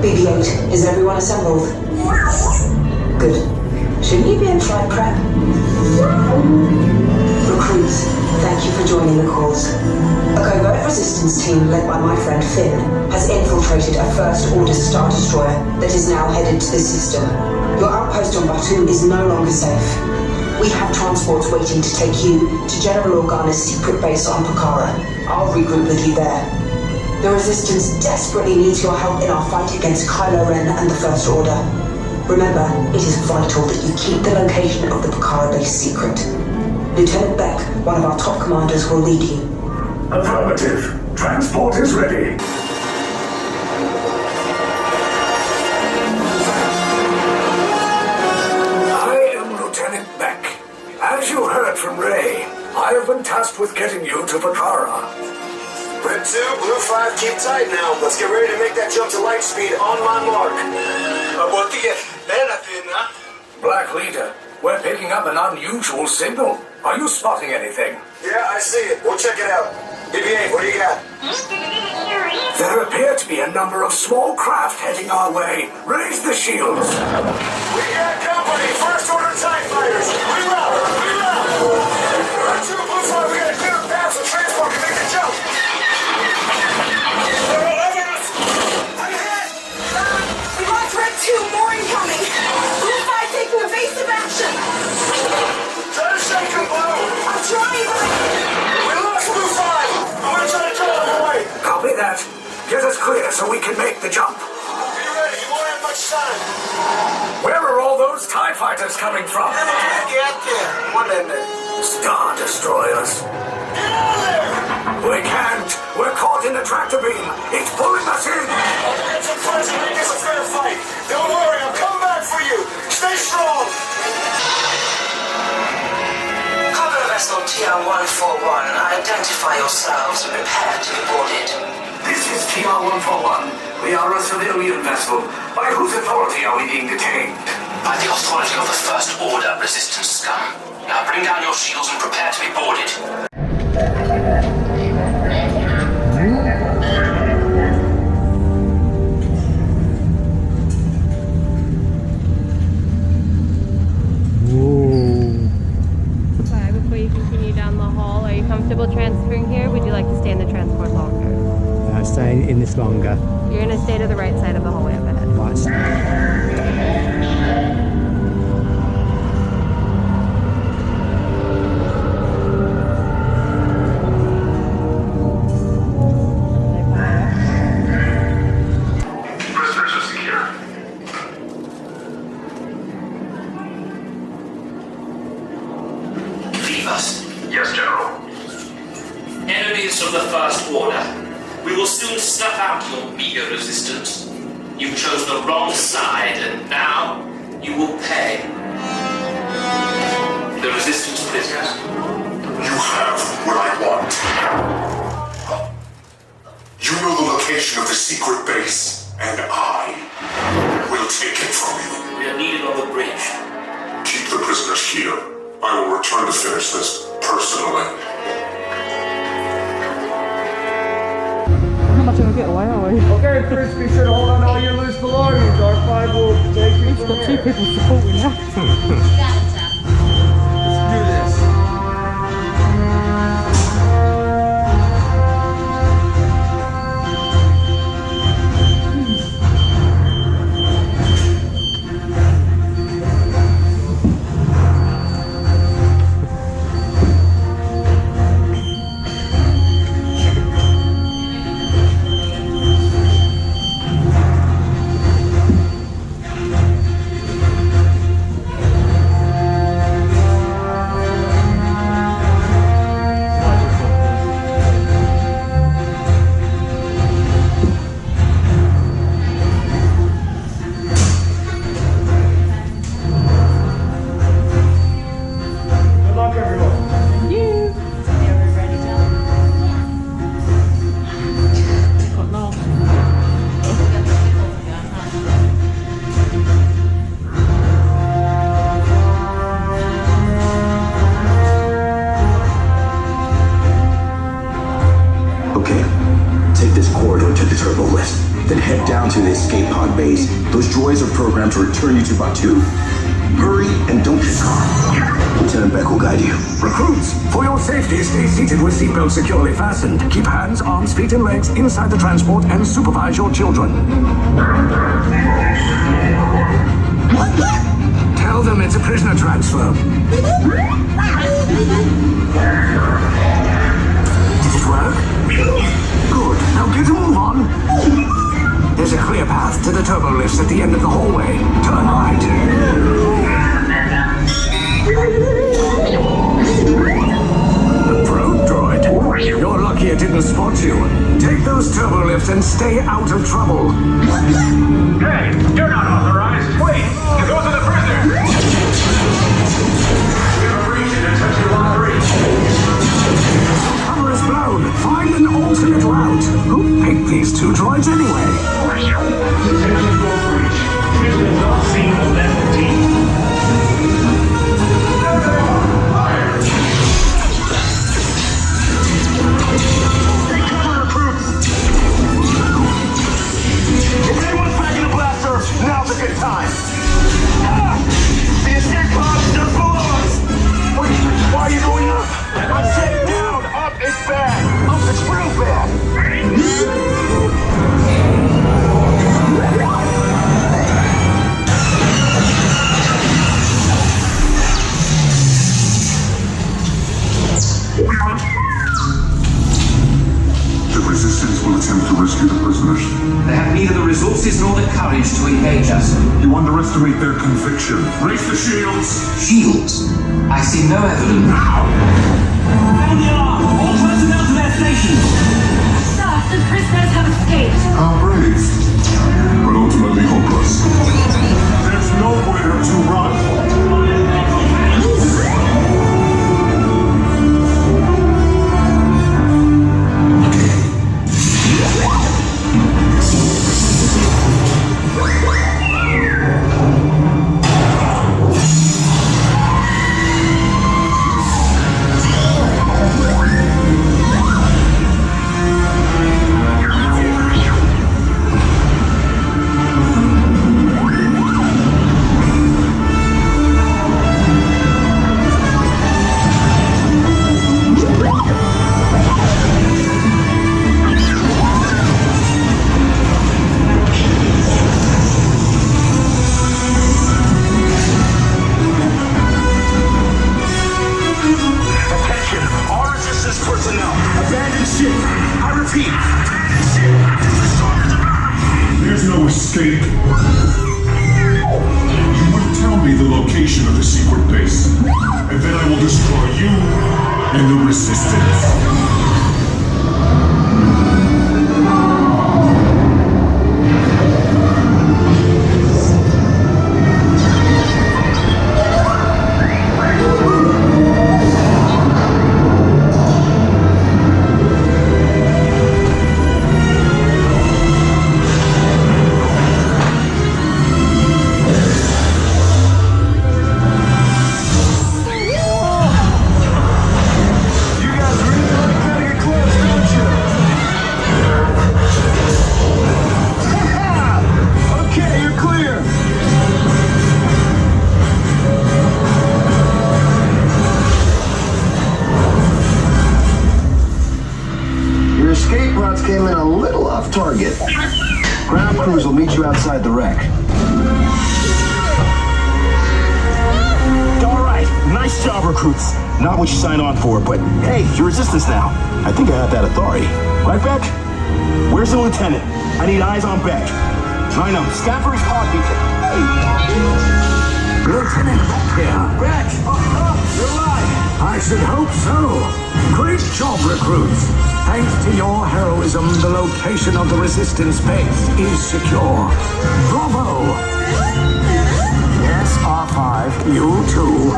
BB-8, is everyone assembled? Good. Shouldn't you be in flight prep? Recruits, thank you for joining the cause. A covert resistance team led by my friend Finn has infiltrated a first-order Star Destroyer that is now headed to this system. Your outpost on Batu is no longer safe. We have transports waiting to take you to General Organa's secret base on Pokhara. I'll regroup with you there. The Resistance desperately needs your help in our fight against Kylo Ren and the First Order. Remember, it is vital that you keep the location of the Pokhara base secret. Lieutenant Beck, one of our top commanders, will lead you. Affirmative. Transport is ready. I am Lieutenant Beck. As you heard from Ray, I have been tasked with getting you to Pokhara. Red 2, Blue 5, keep tight now. Let's get ready to make that jump to light speed on my mark. Black Leader, we're picking up an unusual signal. Are you spotting anything? Yeah, I see it. We'll check it out. BB-8, what do you got? There appear to be a number of small craft heading our way. Raise the shields. We got company. First Order TIE fighters. Reroute! Red 2, Blue 5, we got a clear path so transport can make the jump. They're all over us. I'm hit! We lost Red 2, more incoming. Blue 5 taking evasive action. Try to shake him, Blue. I'm trying, but We lost Blue 5. I'm gonna try to draw him away. Copy that. Get us clear so we can make the jump. Be ready. You won't have much time. Where are all those TIE fighters coming from? Get there. One minute. Star Destroyers. Get out of there! We can't. We're caught in the tractor beam. It's pulling us in. I'll get some friends and make this a fair fight. Don't worry, I'm coming back for you. Stay strong. Cargo vessel TR-141, identify yourselves and prepare to be boarded. This is TR-141. We are a civilian vessel. By whose authority are we being detained? By the authority of the First Order Resistance scum. Now bring down your shields and prepare to be boarded. Before you continue down the hall, are you comfortable transferring here? Would you like to stay in the transport longer? Staying in this longer. You're going to stay to the right side of the hallway up ahead. Prisoners are secure. Leave us. Yes, General. Enemies of the First Order. We will soon snuff out your meager resistance. You chose the wrong side, and now you will pay. The resistance prisoners. You have what I want. You know the location of the secret base, and I will take it from you. We are needed on the bridge. Keep the prisoners here. I will return to finish this personally. How much of a getaway are we? Okay, Chris, be sure to hold on to all your loose belongings. R5 will take you from Got here. 2 people supporting that. Let's do this. turbo lift. Then head down to the escape pod base. Those droids are programmed to return you to Batu. Hurry and don't get caught. Lieutenant Beck will guide you. Recruits, for your safety, stay seated with seatbelts securely fastened. Keep hands, arms, feet, and legs inside the transport and supervise your children. Tell them it's a prisoner transfer. Did it work? Good. Now get a move on. There's a clear path to the turbo lifts at the end of the hallway. Turn right. The probe droid. You're lucky it didn't spot you. Take those turbo lifts and stay out of trouble. Hey, you're not authorized. Wait, those are the prisoners. We have a breach in section 1-3. Cover is blown. Find an alternate route. Who picked these two droids anyway? Section 4 breach. Prisoners not seen on left 15. Take cover, recruits! If anyone's packing a blaster, now's a good time. Ah! The escape pod's just below us! Wait, why are you going up? I'm saying down! Up is bad! Up is real bad! The Resistance will attempt to rescue the prisoners. They have neither the resources nor the courage to engage us. You underestimate their conviction. Raise the shields! Shields? I see no evidence. Sound the alarm! All personnel to their stations! Sir, the prisoners have escaped. How brave, but ultimately hopeless. There's nowhere to run. There's no escape. You will tell me the location of the secret base, and then I will destroy you and the Resistance. Came in a little off target. Ground crews will meet you outside the wreck. All right, nice job, recruits. Not what you signed on for, but hey, you're Resistance now. I think I have that authority. Right, Beck? Where's the lieutenant? I need eyes on Beck. I know, scan for his pod beacon. Hey! Lieutenant Beck here. Beck! You're alive! I should hope so. Great job, recruits. Thanks to your heroism, the location of the Resistance base is secure. Bravo! Yes, R5, you too.